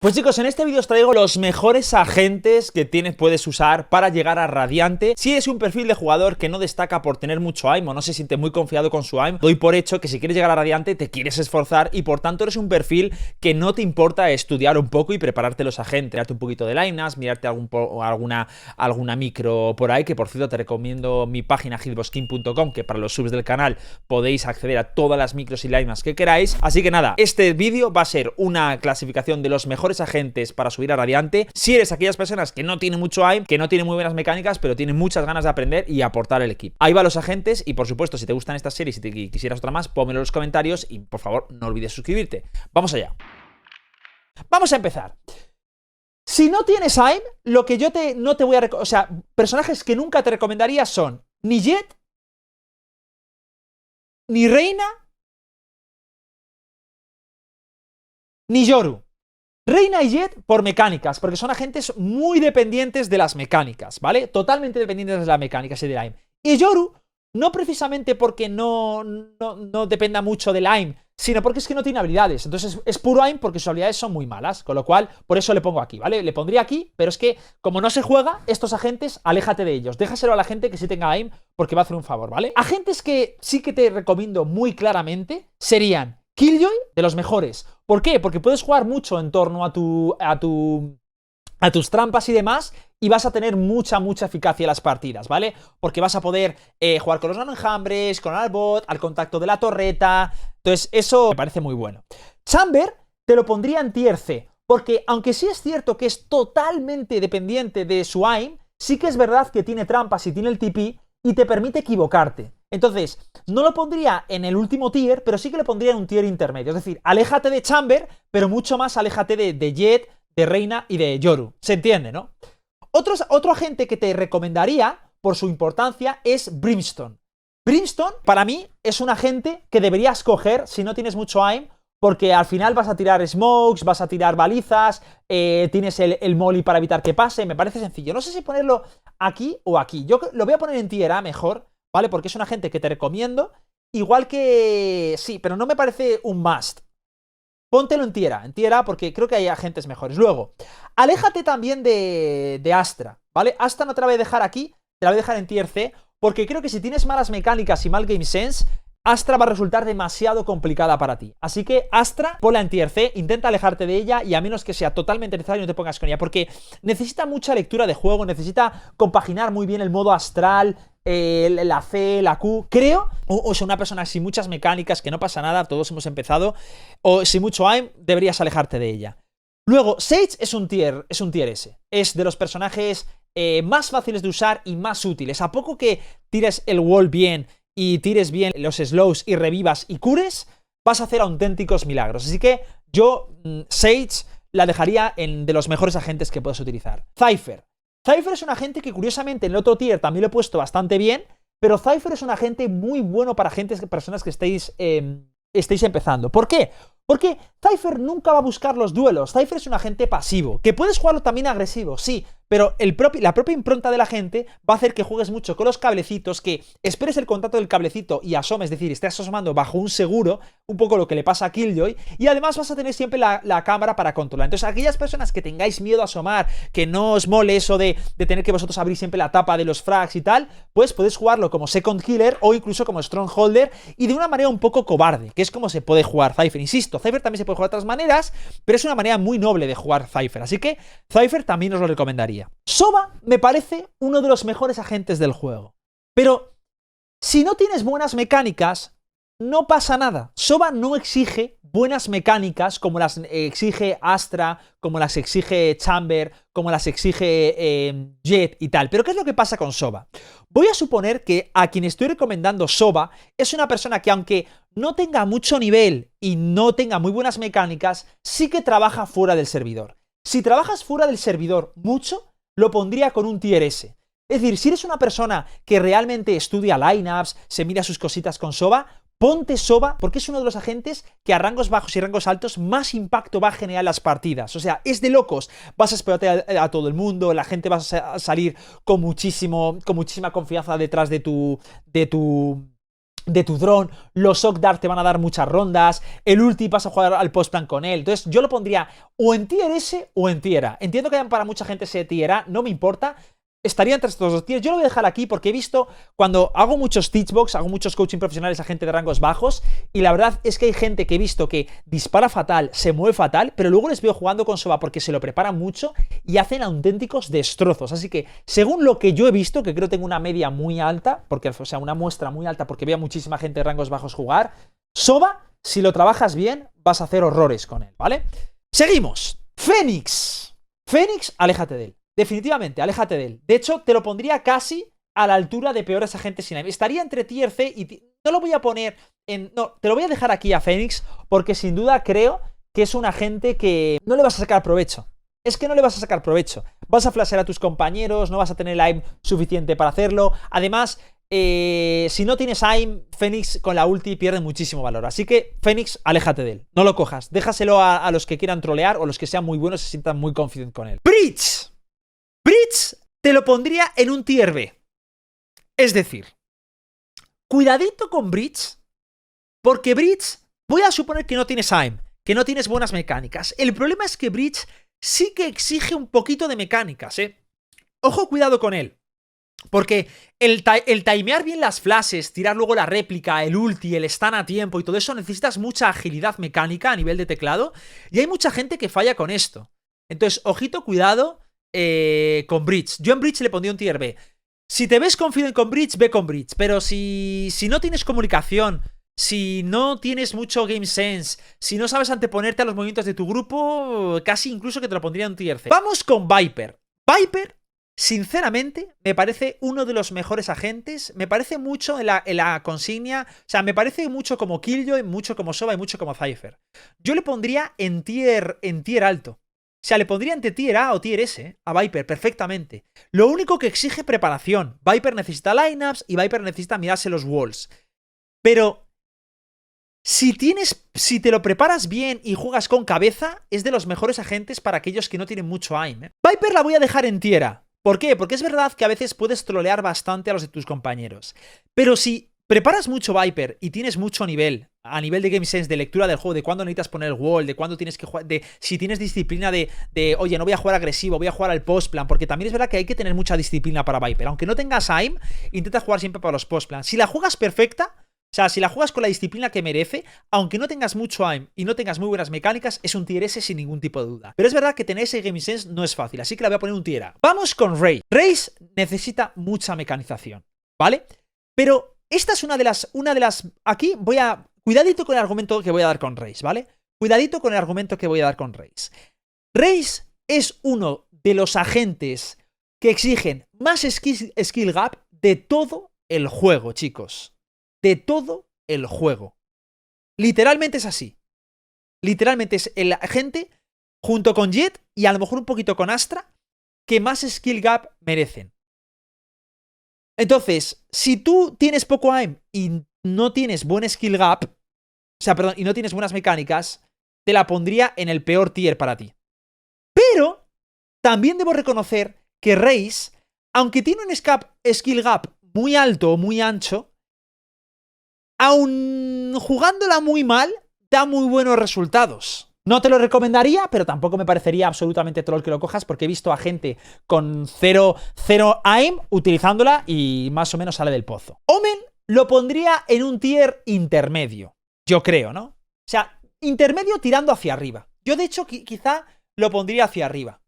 Pues chicos, en este vídeo os traigo los mejores agentes que puedes usar para llegar a Radiante. Si eres un perfil de jugador que no destaca por tener mucho aim o no se siente muy confiado con su aim, doy por hecho que si quieres llegar a Radiante te quieres esforzar y por tanto eres un perfil que no te importa estudiar un poco y prepararte los agentes, mirarte un poquito de Lineups, mirarte alguna micro por ahí, que por cierto te recomiendo mi página hitboxking.com, que para los subs del canal podéis acceder a todas las micros y Lineups que queráis. Así que nada, este vídeo va a ser una clasificación de los mejores agentes para subir a Radiante. Si eres aquellas personas que no tienen mucho aim, que no tienen muy buenas mecánicas, pero tienen muchas ganas de aprender y aportar al equipo. Ahí va los agentes y por supuesto, si te gustan estas series y si quisieras otra más, pónmelo en los comentarios y por favor no olvides suscribirte. Vamos allá. Vamos a empezar. Si no tienes aim, lo que yo no te voy a recomendar, o sea, personajes que nunca te recomendaría son ni Jett, ni Reina, ni Yoru. Reina y Jett por mecánicas, porque son agentes muy dependientes de las mecánicas, ¿vale? Totalmente dependientes de las mecánicas y del aim. Y Yoru, no precisamente porque no dependa mucho del aim, sino porque es que no tiene habilidades. Entonces es puro aim porque sus habilidades son muy malas, con lo cual por eso le pongo aquí, ¿vale? Le pondría aquí, pero es que como no se juega, estos agentes, aléjate de ellos. Déjaselo a la gente que sí tenga aim porque va a hacer un favor, ¿vale? Agentes que sí que te recomiendo muy claramente serían Killjoy, de los mejores. ¿Por qué? Porque puedes jugar mucho en torno a tus trampas y demás, y vas a tener mucha eficacia en las partidas, ¿vale? Porque vas a poder jugar con los nanoenjambres, con el Albot, al contacto de la torreta. Entonces, eso me parece muy bueno. Chamber te lo pondría en tier C, porque aunque sí es cierto que es totalmente dependiente de su aim, sí que es verdad que tiene trampas y tiene el TP y te permite equivocarte. Entonces, no lo pondría en el último tier, pero sí que lo pondría en un tier intermedio. Es decir, aléjate de Chamber, pero mucho más aléjate de Jett, de Reina y de Yoru. ¿Se entiende, no? Otro agente que te recomendaría, por su importancia, es Brimstone. Brimstone, para mí, es un agente que deberías coger si no tienes mucho aim, porque al final vas a tirar smokes, vas a tirar balizas, tienes el molly para evitar que pase. Me parece sencillo. No sé si ponerlo aquí o aquí. Yo lo voy a poner en tier A mejor, ¿vale? Porque es un agente que te recomiendo. Igual que... sí, pero no me parece un must. Póntelo en tier A porque creo que hay agentes mejores. Luego, aléjate también de Astra, ¿vale? Astra no te la voy a dejar aquí, te la voy a dejar en tier C, porque creo que si tienes malas mecánicas y mal game sense, Astra va a resultar demasiado complicada para ti. Así que Astra, ponla en tier C, intenta alejarte de ella y a menos que sea totalmente necesario no te pongas con ella, porque necesita mucha lectura de juego, necesita compaginar muy bien el modo astral, la C, la Q, creo, o sea, una persona sin muchas mecánicas, que no pasa nada, todos hemos empezado, o sin mucho aim, deberías alejarte de ella. Luego, Sage es un tier S, es de los personajes más fáciles de usar y más útiles. A poco que tires el wall bien y tires bien los slows y revivas y cures, vas a hacer auténticos milagros. Así que yo, Sage, la dejaría de los mejores agentes que puedes utilizar. Cypher es un agente que curiosamente en el otro tier también lo he puesto bastante bien, pero Cypher es un agente muy bueno para personas que estéis empezando. ¿Por qué? Porque Cypher nunca va a buscar los duelos. Cypher es un agente pasivo, que puedes jugarlo también agresivo, sí, pero la propia impronta de la gente va a hacer que juegues mucho con los cablecitos, que esperes el contacto del cablecito y asomes, es decir, estés asomando bajo un seguro, un poco lo que le pasa a Killjoy, y además vas a tener siempre la cámara para controlar. Entonces, aquellas personas que tengáis miedo a asomar, que no os mole eso de tener que vosotros abrir siempre la tapa de los frags y tal, pues podéis jugarlo como second killer o incluso como strongholder y de una manera un poco cobarde, que es como se puede jugar Cypher. Insisto, Cypher también se puede jugar de otras maneras, pero es una manera muy noble de jugar Cypher, así que Cypher también os lo recomendaría. Sova me parece uno de los mejores agentes del juego, pero si no tienes buenas mecánicas, no pasa nada. Sova no exige buenas mecánicas como las exige Astra, como las exige Chamber, como las exige Jett y tal. Pero ¿qué es lo que pasa con Sova? Voy a suponer que a quien estoy recomendando Sova es una persona que aunque no tenga mucho nivel y no tenga muy buenas mecánicas, sí que trabaja fuera del servidor. Si trabajas fuera del servidor mucho, lo pondría con un tier S. Es decir, si eres una persona que realmente estudia lineups, se mira sus cositas con Sova, ponte Sova porque es uno de los agentes que a rangos bajos y rangos altos más impacto va a generar en las partidas. O sea, es de locos. Vas a esperarte a todo el mundo, la gente va a salir con muchísima confianza detrás de tu de tu dron, los Shock Dart te van a dar muchas rondas, el ulti vas a jugar al post plan con él. Entonces yo lo pondría o en tier S o en tier A. Entiendo que para mucha gente ese tier A, no me importa. Estaría entre estos dos tiers. Yo lo voy a dejar aquí porque he visto, cuando hago muchos teachbox, hago muchos coaching profesionales a gente de rangos bajos, y la verdad es que hay gente que he visto que dispara fatal, se mueve fatal, pero luego les veo jugando con Sova porque se lo preparan mucho y hacen auténticos destrozos. Así que, según lo que yo he visto, que creo que tengo una media muy alta, porque, o sea, una muestra muy alta porque veo a muchísima gente de rangos bajos jugar, Sova, si lo trabajas bien, vas a hacer horrores con él, ¿vale? Seguimos. Fénix. Fénix, aléjate de él. Definitivamente, aléjate de él. De hecho, te lo pondría casi a la altura de peores agentes sin aim. Estaría entre tier C y... No lo voy a poner en... No, te lo voy a dejar aquí a Fénix porque sin duda creo que es un agente que no le vas a sacar provecho. Es que no le vas a sacar provecho. Vas a flashear a tus compañeros, no vas a tener el aim suficiente para hacerlo. Además, si no tienes aim, Fénix con la ulti pierde muchísimo valor. Así que, Fénix, aléjate de él. No lo cojas. Déjaselo a los que quieran trolear o los que sean muy buenos y se sientan muy confident con él. Breach. Breach te lo pondría en un tier B. Es decir, cuidadito con Breach, porque Breach, voy a suponer que no tienes aim, que no tienes buenas mecánicas. El problema es que Breach sí que exige un poquito de mecánicas, ¿eh? Ojo, cuidado con él. Porque el timear bien las flashes, tirar luego la réplica, el ulti, el stun a tiempo y todo eso, necesitas mucha agilidad mecánica a nivel de teclado. Y hay mucha gente que falla con esto. Entonces, ojito, cuidado con Breach. Yo en Breach le pondría un tier B. Si te ves confident con Breach, ve con Breach. Pero si no tienes comunicación, si no tienes mucho game sense, si no sabes anteponerte a los movimientos de tu grupo, casi incluso que te lo pondría en un tier C. Vamos con Viper. Viper, sinceramente, me parece uno de los mejores agentes. Me parece mucho en la consigna. O sea, me parece mucho como Killjoy, mucho como Sova y mucho como Cypher. Yo le pondría en tier alto. O sea, le pondría entre tier A o tier S a Viper perfectamente. Lo único que exige preparación. Viper necesita lineups y Viper necesita mirarse los walls. Pero si te lo preparas bien y juegas con cabeza, es de los mejores agentes para aquellos que no tienen mucho aim, ¿eh? Viper la voy a dejar en tier A. ¿Por qué? Porque es verdad que a veces puedes trolear bastante a los de tus compañeros. Pero si preparas mucho Viper y tienes mucho nivel, a nivel de game sense, de lectura del juego, de cuándo necesitas poner el wall, de cuándo tienes que jugar, de si tienes disciplina de oye, no voy a jugar agresivo, voy a jugar al post plan, porque también es verdad que hay que tener mucha disciplina para Viper. Aunque no tengas aim, intenta jugar siempre para los post plan. Si la juegas perfecta, o sea, si la juegas con la disciplina que merece, aunque no tengas mucho aim y no tengas muy buenas mecánicas, es un tier S sin ningún tipo de duda. Pero es verdad que tener ese game sense no es fácil, así que la voy a poner un tier A. Vamos con Raze. Raze necesita mucha mecanización, ¿vale? Pero esta es una de las... Aquí voy a... Cuidadito con el argumento que voy a dar con Raze, ¿vale? Cuidadito con el argumento que voy a dar con Raze. Raze es uno de los agentes que exigen más skill gap de todo el juego, chicos. De todo el juego. Literalmente es así. Literalmente es el agente, junto con Jett y a lo mejor un poquito con Astra, que más skill gap merecen. Entonces, si tú tienes poco aim y no tienes buen skill gap, o sea, perdón, y no tienes buenas mecánicas, te la pondría en el peor tier para ti. Pero también debo reconocer que Raze, aunque tiene un skill gap muy alto o muy ancho, aun jugándola muy mal, da muy buenos resultados. No te lo recomendaría, pero tampoco me parecería absolutamente troll que lo cojas, porque he visto a gente con cero aim utilizándola y más o menos sale del pozo. Omen lo pondría en un tier intermedio, yo creo, ¿no? O sea, intermedio tirando hacia arriba. Yo, de hecho, quizá lo pondría hacia arriba.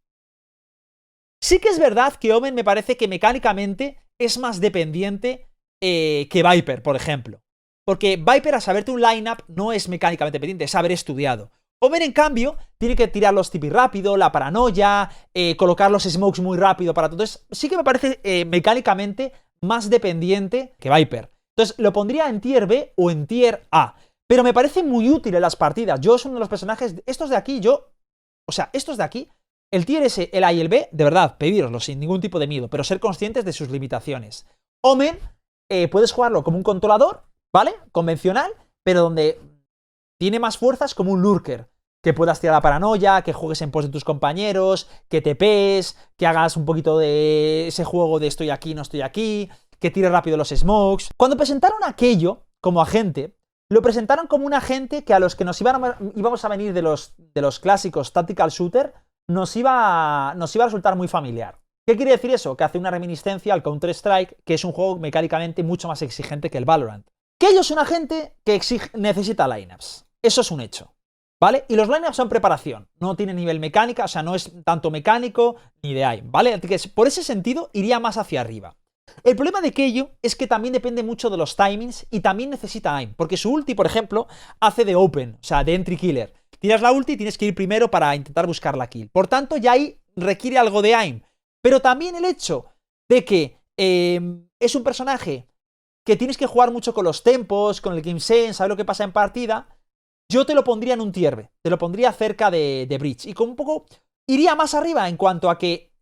Sí que es verdad que Omen me parece que mecánicamente es más dependiente que Viper, por ejemplo. Porque Viper, a saberte un lineup, no es mecánicamente dependiente, es haber estudiado. Omen, en cambio, tiene que tirar los TP rápido, la paranoia, colocar los smokes muy rápido para todo. Entonces, sí que me parece mecánicamente más dependiente que Viper. Entonces, lo pondría en tier B o en tier A. Pero me parece muy útil en las partidas. Yo es uno de los personajes... Estos de aquí, estos de aquí, el tier S, el A y el B, de verdad, pedíroslo sin ningún tipo de miedo, pero ser conscientes de sus limitaciones. Omen, puedes jugarlo como un controlador, ¿vale? Convencional, pero donde tiene más fuerzas como un lurker. Que puedas tirar la paranoia, que juegues en pos de tus compañeros, que te pees, que hagas un poquito de ese juego de estoy aquí, no estoy aquí, que tires rápido los smokes. Cuando presentaron aquello, como agente, lo presentaron como un agente que a los que íbamos a venir de los clásicos Tactical Shooter nos iba a resultar muy familiar. ¿Qué quiere decir eso? Que hace una reminiscencia al Counter-Strike, que es un juego mecánicamente mucho más exigente que el Valorant. Que ellos son una gente que necesita lineups. Eso es un hecho, ¿vale? Y los lineups son preparación. No tiene nivel mecánica, o sea, no es tanto mecánico ni de aim, ¿vale? Así que por ese sentido iría más hacia arriba. El problema de Keijo es que también depende mucho de los timings y también necesita aim, porque su ulti, por ejemplo, hace de open, o sea, de entry killer. Tiras la ulti y tienes que ir primero para intentar buscar la kill. Por tanto, ya ahí requiere algo de aim. Pero también el hecho de que es un personaje que tienes que jugar mucho con los tempos, con el game sense, saber lo que pasa en partida, yo te lo pondría en un tier B, te lo pondría cerca de Breach. Y como un poco iría más arriba en cuanto a que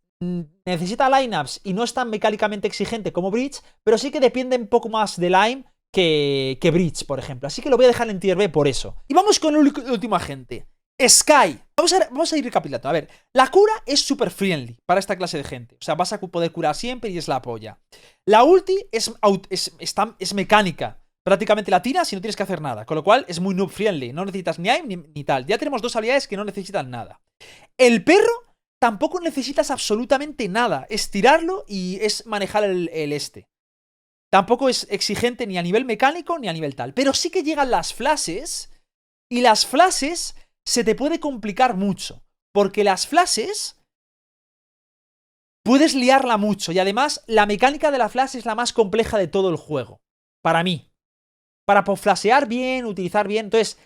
necesita lineups y no es tan mecánicamente exigente como Breach, pero sí que depende un poco más del aim que Breach, por ejemplo. Así que lo voy a dejar en tier B por eso. Y vamos con el último agente. Skye. Vamos a ir recapitulando. A ver, la cura es súper friendly para esta clase de gente. O sea, vas a poder curar siempre y es la polla. La ulti es mecánica. Prácticamente la tiras y no tienes que hacer nada. Con lo cual es muy noob friendly. No necesitas ni aim ni tal. Ya tenemos dos habilidades que no necesitan nada. El perro tampoco necesitas absolutamente nada. Es tirarlo y es manejar el este. Tampoco es exigente ni a nivel mecánico ni a nivel tal. Pero sí que llegan las flashes. Y las flashes se te puede complicar mucho. Porque las flashes puedes liarla mucho. Y además, la mecánica de la flash es la más compleja de todo el juego. Para mí. Para flashear bien, utilizar bien. Entonces,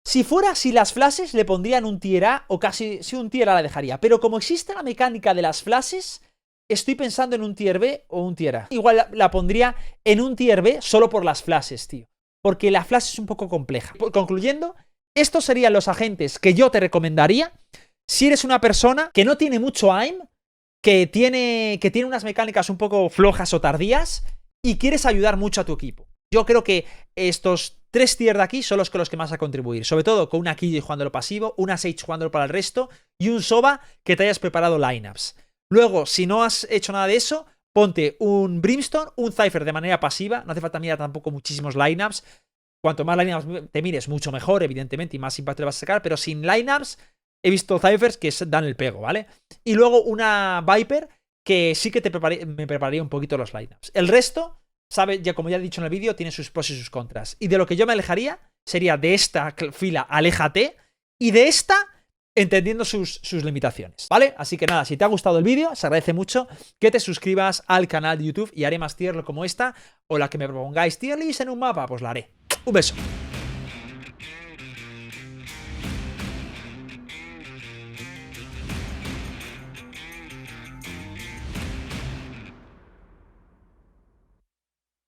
si fuera así las flashes, le pondrían un tier A o casi si un tier A la dejaría. Pero como existe la mecánica de las flashes, estoy pensando en un tier B o un tier A. Igual la pondría en un tier B solo por las flashes, tío. Porque la flash es un poco compleja. Concluyendo, estos serían los agentes que yo te recomendaría si eres una persona que no tiene mucho aim, que tiene unas mecánicas un poco flojas o tardías y quieres ayudar mucho a tu equipo. Yo creo que estos 3 tiers de aquí son los que más a contribuir. Sobre todo con una Killjoy jugándolo pasivo, una Sage jugándolo para el resto y un Sova que te hayas preparado lineups. Luego, si no has hecho nada de eso, ponte un Brimstone, un Cypher de manera pasiva. No hace falta mirar tampoco muchísimos lineups. Cuanto más lineups te mires, mucho mejor, evidentemente, y más impacto le vas a sacar. Pero sin lineups, he visto Cyphers que dan el pego, ¿vale? Y luego una Viper que sí que me prepararía un poquito los lineups. El resto, ya como ya he dicho en el vídeo, tiene sus pros y sus contras. Y de lo que yo me alejaría sería de esta fila, aléjate, y de esta, entendiendo sus limitaciones, ¿vale? Así que nada, si te ha gustado el vídeo, se agradece mucho que te suscribas al canal de YouTube y haré más tier como esta, o la que me propongáis tier list en un mapa, pues la haré. Un beso.